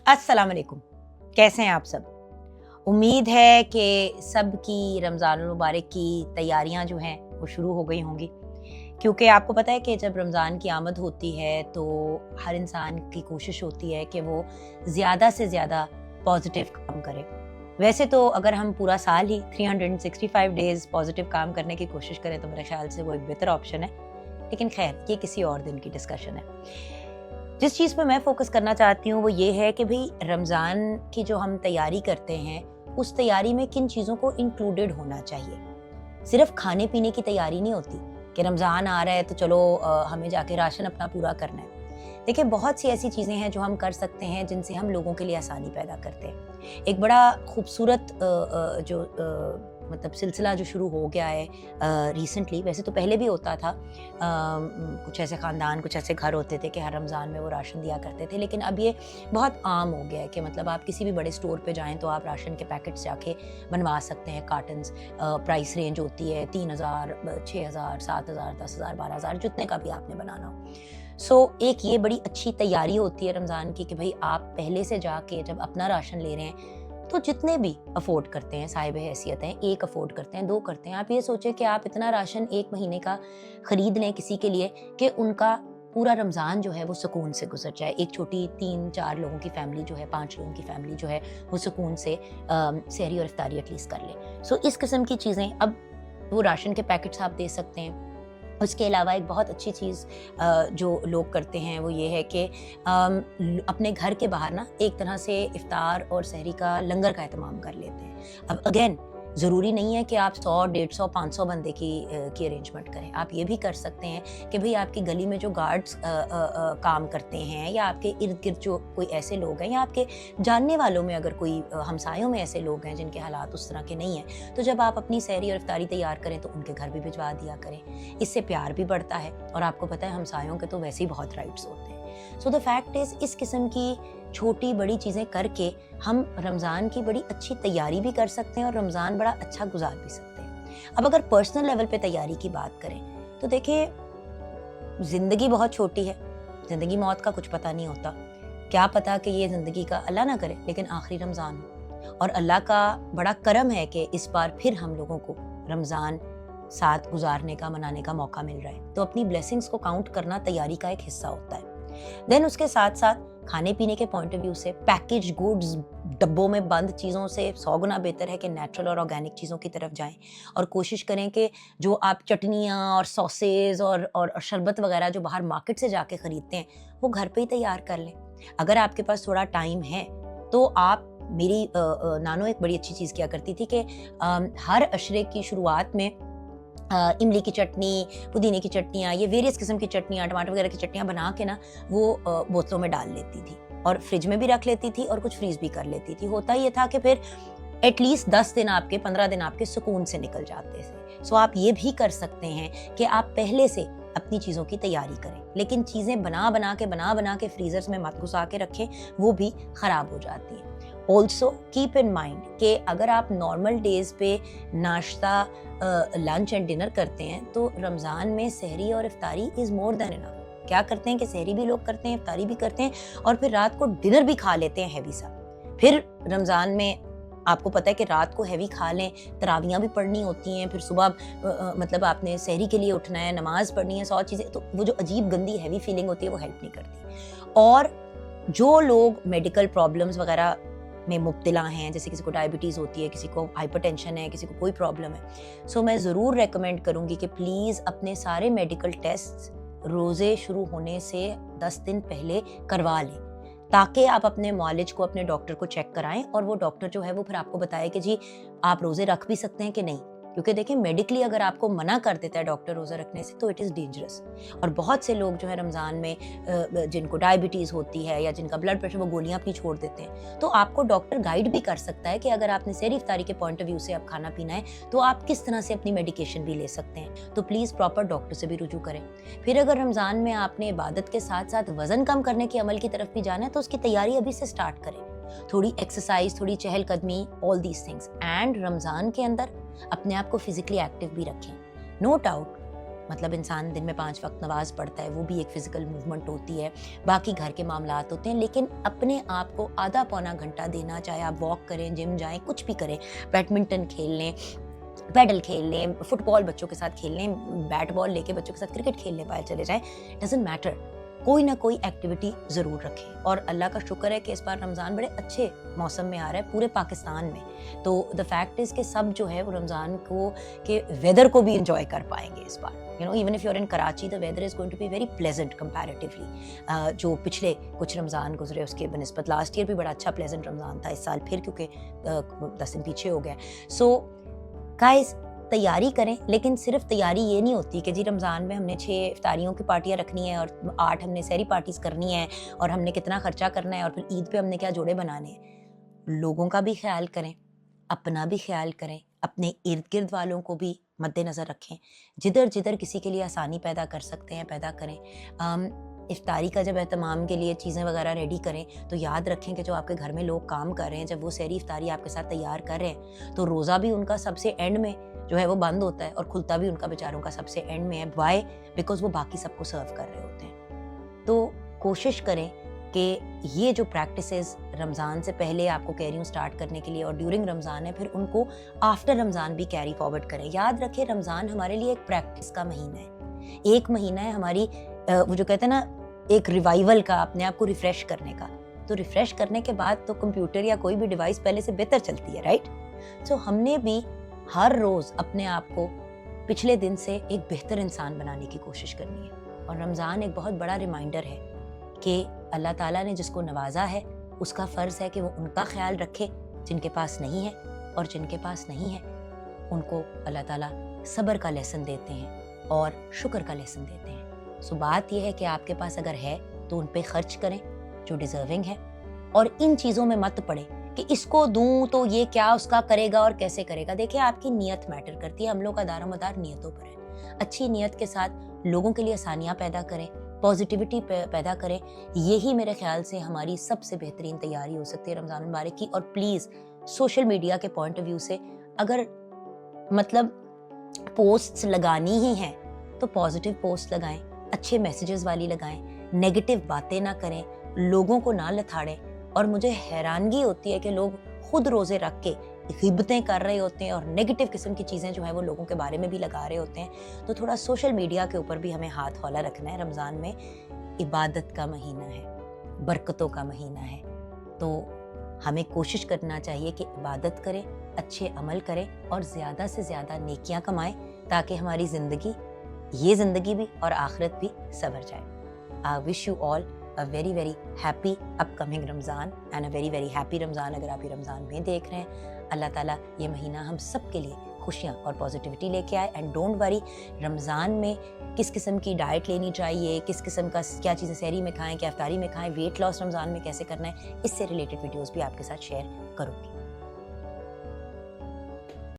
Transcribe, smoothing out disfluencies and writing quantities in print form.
अस्सलाम वालेकुम, कैसे हैं आप सब? उम्मीद है कि सब की रमज़ानुल मुबारक की तैयारियां जो हैं वो शुरू हो गई होंगी, क्योंकि आपको पता है कि जब रमज़ान की आमद होती है तो हर इंसान की कोशिश होती है कि वो ज़्यादा से ज़्यादा पॉजिटिव काम करे। वैसे तो अगर हम पूरा साल ही 365 डेज़ पॉजिटिव काम करने की कोशिश करें तो मेरे ख्याल से वो एक बेहतर ऑप्शन है, लेकिन खैर ये किसी और दिन की डिस्कशन है। जिस चीज़ पे मैं फ़ोकस करना चाहती हूँ वो ये है कि भई रमज़ान की जो हम तैयारी करते हैं, उस तैयारी में किन चीज़ों को इंक्लूडेड होना चाहिए। सिर्फ़ खाने पीने की तैयारी नहीं होती कि रमज़ान आ रहा है तो चलो हमें जाके राशन अपना पूरा करना है। देखिए बहुत सी ऐसी चीज़ें हैं जो हम कर सकते हैं जिनसे हम लोगों के लिए आसानी पैदा करते हैं। एक बड़ा खूबसूरत मतलब सिलसिला जो शुरू हो गया है रिसेंटली, वैसे तो पहले भी होता था। कुछ ऐसे ख़ानदान, कुछ ऐसे घर होते थे कि हर रमज़ान में वो राशन दिया करते थे, लेकिन अब ये बहुत आम हो गया है कि मतलब आप किसी भी बड़े स्टोर पे जाएँ तो आप राशन के पैकेट्स जाके बनवा सकते हैं, कार्टन्स। प्राइस रेंज होती है 3000, 6000, 7000, 10,000, 12,000, जितने का भी आपने बनाना हो। एक ये बड़ी अच्छी तैयारी होती है रमज़ान की कि भाई आप पहले से जाके जब अपना राशन ले रहे हैं तो जितने भी अफोर्ड करते हैं, साहिब हैसियत हैं, 1 अफोर्ड करते हैं, 2 करते हैं, आप ये सोचें कि आप इतना राशन 1 महीने का खरीद लें किसी के लिए कि उनका पूरा रमज़ान जो है वो सुकून से गुजर जाए। एक छोटी 3-4 लोगों की फैमिली जो है, 5 लोगों की फैमिली जो है वो सुकून से सहरी और इफ्तारी एटलीस्ट कर ले। इस किस्म की चीज़ें, अब वो राशन के पैकेट्स आप दे सकते हैं। उसके अलावा एक बहुत अच्छी चीज़ जो लोग करते हैं वो ये है कि अपने घर के बाहर ना एक तरह से इफ्तार और सहरी का लंगर का एहतमाम कर लेते हैं। अब अगेन ज़रूरी नहीं है कि आप 100, 150, 500 बंदे की अरेंजमेंट करें। आप ये भी कर सकते हैं कि भाई आपकी गली में जो गार्ड्स काम करते हैं, या आपके इर्द गिर्द जो कोई ऐसे लोग हैं, या आपके जानने वालों में अगर कोई हमसायों में ऐसे लोग हैं जिनके हालात उस तरह के नहीं हैं, तो जब आप अपनी सहरी और इफ्तारी तैयार करें तो उनके घर भी भिजवा दिया करें। इससे प्यार भी बढ़ता है, और आपको पता है हमसायों के तो वैसे ही बहुत राइट्स होते हैं। द फैक्ट इज़, इस किस्म की छोटी बड़ी चीज़ें करके हम रमज़ान की बड़ी अच्छी तैयारी भी कर सकते हैं और रमज़ान बड़ा अच्छा गुजार भी सकते हैं। अब अगर पर्सनल लेवल पे तैयारी की बात करें तो देखिए, ज़िंदगी बहुत छोटी है, ज़िंदगी मौत का कुछ पता नहीं होता। क्या पता कि ये ज़िंदगी का, अल्लाह ना करे, लेकिन आखिरी रमज़ान हो, और अल्लाह का बड़ा करम है कि इस बार फिर हम लोगों को रमज़ान साथ गुजारने का, मनाने का मौका मिल रहा है। तो अपनी ब्लेसिंग्स को काउंट करना तैयारी का एक हिस्सा होता है। देन उसके साथ साथ खाने पीने के पॉइंट ऑफ व्यू से पैकेज गुड्स, डब्बों में बंद चीज़ों से 100 गुना बेहतर है कि नेचुरल और ऑर्गेनिक चीज़ों की तरफ जाएं, और कोशिश करें कि जो आप चटनियाँ और सॉसेज और शरबत वगैरह जो बाहर मार्केट से जाके ख़रीदते हैं वो घर पे ही तैयार कर लें। अगर आपके पास थोड़ा टाइम है तो आप, मेरी नानो एक बड़ी अच्छी चीज़ किया करती थी कि हर अशरे की शुरुआत में इमली की चटनी, पुदीने की चटनियाँ, ये वेरियस किस्म की चटनियाँ, टमाटर वगैरह की चटनियाँ बना के ना वो बोतलों में डाल लेती थी और फ्रिज में भी रख लेती थी और कुछ फ्रीज भी कर लेती थी। होता ये था कि फिर एटलीस्ट 10 दिन आपके, 15 दिन आपके सुकून से निकल जाते थे। आप ये भी कर सकते हैं कि आप पहले से अपनी चीज़ों की तैयारी करें, लेकिन चीज़ें बना बना के फ्रीजर्स में मत घुसा के रखें, वो भी ख़राब हो जाती हैं। ऑल्सो कीप इन माइंड कि अगर आप नॉर्मल डेज पे नाश्ता, लंच एंड डिनर करते हैं तो रमज़ान में सहरी और इफ्तारी इज़ मोर देन इनफ। क्या करते हैं कि सहरी भी लोग करते हैं, इफ्तारी भी करते हैं, और फिर रात को डिनर भी खा लेते हैं हैवी सा। फिर रमज़ान में आपको पता है कि रात को हैवी खा लें, तरावियाँ भी पढ़नी होती हैं, फिर सुबह मतलब आपने सहरी के लिए उठना है, नमाज पढ़नी है, 100 चीज़ें, तो वो जो अजीब गंदी हैवी फीलिंग होती है वो हेल्प नहीं करती। और जो लोग मेडिकल प्रॉब्लम्स वगैरह में मुब्तला हैं, जैसे किसी को डायबिटीज़ होती है, किसी को हाइपरटेंशन है, किसी को कोई प्रॉब्लम है, मैं ज़रूर रेकमेंड करूँगी कि प्लीज़ अपने सारे मेडिकल टेस्ट रोज़े शुरू होने से 10 दिन पहले करवा लें, ताकि आप अपने मौलिज को, अपने डॉक्टर को चेक कराएं, और वो डॉक्टर जो है वो फिर आपको बताए कि जी आप रोज़े रख भी सकते हैं कि नहीं। क्योंकि देखिए, मेडिकली अगर आपको मना कर देता है डॉक्टर रोज़ा रखने से तो इट इज़ डेंजरस। और बहुत से लोग जो है रमज़ान में जिनको डायबिटीज़ होती है या जिनका ब्लड प्रेशर, वो गोलियां भी छोड़ देते हैं। तो आपको डॉक्टर गाइड भी कर सकता है कि अगर आपने सहरी इफ्तारी के पॉइंट ऑफ व्यू से आप खाना पीना है तो आप किस तरह से अपनी मेडिकेशन भी ले सकते हैं। तो प्लीज़ प्रॉपर डॉक्टर से भी रुजू करें। फिर अगर रमज़ान में आपने इबादत के साथ साथ वज़न कम करने के अमल की तरफ भी जाना है तो उसकी तैयारी अभी से स्टार्ट करें। थोड़ी एक्सरसाइज, थोड़ी चहलकदमी, all these things. And Ramzan के अंदर अपने आप को फिजिकली एक्टिव भी रखें। नो डाउट مطلب انسان دن میں 5 وقت نماز پڑھتا ہے, وہ بھی ایک فزیکل موومنٹ ہوتی ہے, باقی گھر کے معاملات ہوتے ہیں, لیکن اپنے آپ کو آدھا پونا گھنٹہ دینا, چاہے آپ واک کریں, جم جائیں, کچھ بھی کریں, بیڈمنٹن کھیل لیں, پیڈل کھیل لیں, فٹ بال بچوں کے ساتھ کھیل لیں, بیٹ بال لے کے بچوں کے ساتھ کرکٹ کھیلنے باہر چلے جائیں, ڈزنٹ میٹر, کوئی نہ کوئی ایکٹیویٹی ضرور رکھیں. اور اللہ کا شکر ہے کہ اس بار رمضان بڑے اچھے موسم میں آ رہا ہے پورے پاکستان میں, تو دا فیکٹ از کہ سب جو ہے وہ رمضان کو کے ویدر کو بھی انجوائے کر پائیں گے اس بار. You know even if you are in Karachi the weather is going to be very pleasant comparatively. جو پچھلے کچھ رمضان گزرے اس کے بنسبت لاسٹ ایئر بھی بڑا اچھا پلیزنٹ رمضان تھا, اس سال پھر کیونکہ 10 دن پیچھے ہو گیا. سو گائز تیاری کریں, لیکن صرف تیاری یہ نہیں ہوتی کہ جی رمضان میں ہم نے 6 افطاریوں کی پارٹیاں رکھنی ہیں اور 8 ہم نے سحری پارٹیز کرنی ہیں اور ہم نے کتنا خرچہ کرنا ہے اور پھر عید پہ ہم نے کیا جوڑے بنانے ہیں. لوگوں کا بھی خیال کریں, اپنا بھی خیال کریں, اپنے ارد گرد والوں کو بھی مد نظر رکھیں, جدھر جدھر کسی کے لیے آسانی پیدا کر سکتے ہیں پیدا کریں. افطاری کا جب اہتمام کے لیے چیزیں وغیرہ ریڈی کریں تو یاد رکھیں کہ جو آپ کے گھر میں لوگ کام کر رہے ہیں, جب وہ سحری افطاری آپ کے ساتھ تیار کر رہے ہیں تو روزہ بھی ان کا سب سے اینڈ میں جو ہے وہ بند ہوتا ہے اور کھلتا بھی ان کا بیچاروں کا سب سے اینڈ میں ہے. وائی؟ بیکاز وہ باقی سب کو سرو کر رہے ہوتے ہیں. تو کوشش کریں کہ یہ جو پریکٹسز رمضان سے پہلے آپ کو کہہ رہی ہوں اسٹارٹ کرنے کے لیے اور ڈیورنگ رمضان ہے, پھر ان کو آفٹر رمضان بھی کیری فارورڈ کریں. یاد رکھیں رمضان ہمارے لیے ایک پریکٹس کا مہینہ ہے, ایک مہینہ ہے ہماری وہ جو کہتے ہیں نا ایک ریوائول کا, اپنے آپ کو ریفریش کرنے کا. تو ریفریش کرنے کے بعد تو کمپیوٹر یا کوئی بھی ڈیوائس پہلے سے بہتر چلتی ہے, رائٹ؟ سو ہم نے بھی ہر روز اپنے آپ کو پچھلے دن سے ایک بہتر انسان بنانے کی کوشش کرنی ہے. اور رمضان ایک بہت بڑا ریمائنڈر ہے کہ اللہ تعالیٰ نے جس کو نوازا ہے اس کا فرض ہے کہ وہ ان کا خیال رکھے جن کے پاس نہیں ہے, اور جن کے پاس نہیں ہے ان کو اللہ تعالیٰ صبر کا لیسن دیتے ہیں اور شکر کا لیسن دیتے ہیں. سو بات یہ ہے کہ آپ کے پاس اگر ہے تو ان پہ خرچ کریں جو ڈیزرونگ ہے, اور ان چیزوں میں مت پڑیں کہ اس کو دوں تو یہ کیا اس کا کرے گا اور کیسے کرے گا. دیکھیں آپ کی نیت میٹر کرتی ہے, ہم لوگ کا دار و مدار نیتوں پر ہے. اچھی نیت کے ساتھ لوگوں کے لیے آسانیاں پیدا کریں, پازیٹیوٹی پیدا کریں, یہی میرے خیال سے ہماری سب سے بہترین تیاری ہو سکتی ہے رمضان المبارک کی. اور پلیز سوشل میڈیا کے پوائنٹ آف ویو سے اگر مطلب پوسٹس لگانی ہی ہیں تو پازیٹیو پوسٹ لگائیں, اچھے میسیجز والی لگائیں, نیگیٹو باتیں نہ کریں, لوگوں کو نہ لتھاڑیں. اور مجھے حیرانگی ہوتی ہے کہ لوگ خود روزے رکھ کے غیبتیں کر رہے ہوتے ہیں اور نیگیٹو قسم کی چیزیں جو ہیں وہ لوگوں کے بارے میں بھی لگا رہے ہوتے ہیں. تو تھوڑا سوشل میڈیا کے اوپر بھی ہمیں ہاتھ ہولہ رکھنا ہے. رمضان میں عبادت کا مہینہ ہے, برکتوں کا مہینہ ہے, تو ہمیں کوشش کرنا چاہیے کہ عبادت کریں, اچھے عمل کریں اور زیادہ سے زیادہ نیکیاں کمائیں تاکہ ہماری زندگی, یہ زندگی بھی اور آخرت بھی سنور جائے. I wish you all a very very happy upcoming Ramzan and a very very happy رمضان اگر آپ یہ رمضان میں دیکھ رہے ہیں. اللہ تعالیٰ یہ مہینہ ہم سب کے لیے خوشیاں اور پازیٹیوٹی لے کے آئے. اینڈ ڈونٹ وری, رمضان میں کس قسم کی ڈائٹ لینی چاہیے, کس قسم کا کیا چیزیں سحری میں کھائیں, کیا افطاری میں کھائیں, ویٹ لاس رمضان میں کیسے کرنا ہے, اس سے ریلیٹڈ ویڈیوز بھی آپ کے ساتھ شیئر کروں گی.